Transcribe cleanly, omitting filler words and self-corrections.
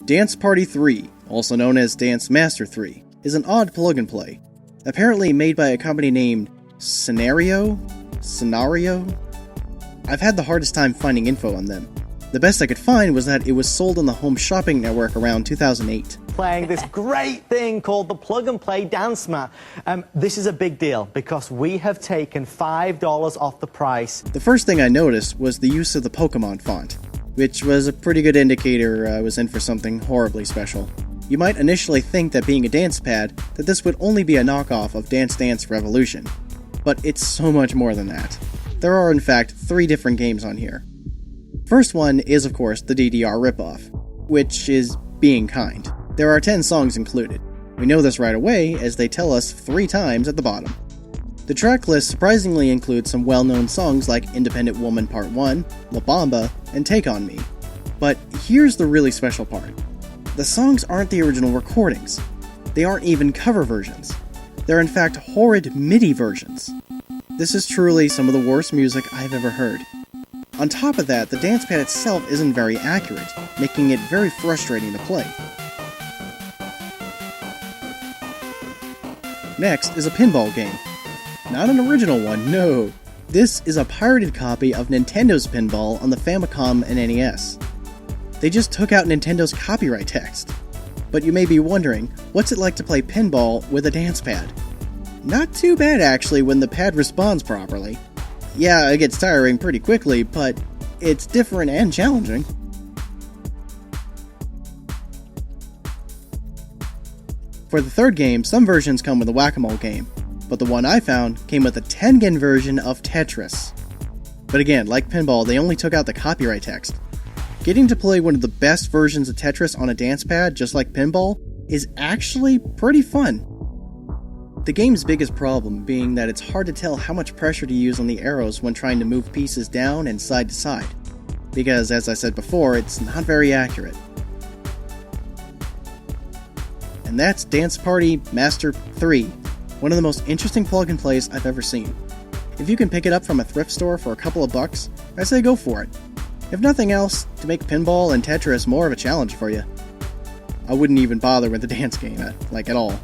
Dance Party 3, also known as Dance Master 3, is an odd plug-and-play, apparently made by a company named Scenario? I've had the hardest time finding info on them. The best I could find was that it was sold on the Home Shopping Network around 2008. Playing this great thing called the Plug and Play Dance Mat. This is a big deal because we have taken $5 off the price. The first thing I noticed was the use of the Pokemon font, which was a pretty good indicator I was in for something horribly special. You might initially think that being a dance pad, that this would only be a knockoff of Dance Dance Revolution, but it's so much more than that. There are in fact 3 different games on here. First one is of course the DDR ripoff, which is being kind. There are 10 songs included. We know this right away as they tell us 3 times at the bottom. The track list surprisingly includes some well-known songs like Independent Woman Part 1, La Bamba, and Take On Me. But here's the really special part. The songs aren't the original recordings. They aren't even cover versions. They're in fact horrid MIDI versions. This is truly some of the worst music I've ever heard. On top of that, the dance pad itself isn't very accurate, making it very frustrating to play. Next is a pinball game. Not an original one, no. This is a pirated copy of Nintendo's pinball on the Famicom and NES. They just took out Nintendo's copyright text. But you may be wondering, what's it like to play pinball with a dance pad? Not too bad actually when the pad responds properly. Yeah, it gets tiring pretty quickly, but it's different and challenging. For the third game, some versions come with a whack-a-mole game, but the one I found came with a 10-gen version of Tetris. But again, like pinball, they only took out the copyright text. Getting to play one of the best versions of Tetris on a dance pad, just like pinball, is actually pretty fun. The game's biggest problem being that it's hard to tell how much pressure to use on the arrows when trying to move pieces down and side to side, because as I said before, it's not very accurate. And that's Dance Party Master 3, one of the most interesting plug-and-plays I've ever seen. If you can pick it up from a thrift store for a couple of bucks, I say go for it. If nothing else, to make pinball and Tetris more of a challenge for you. I wouldn't even bother with the dance game, at all.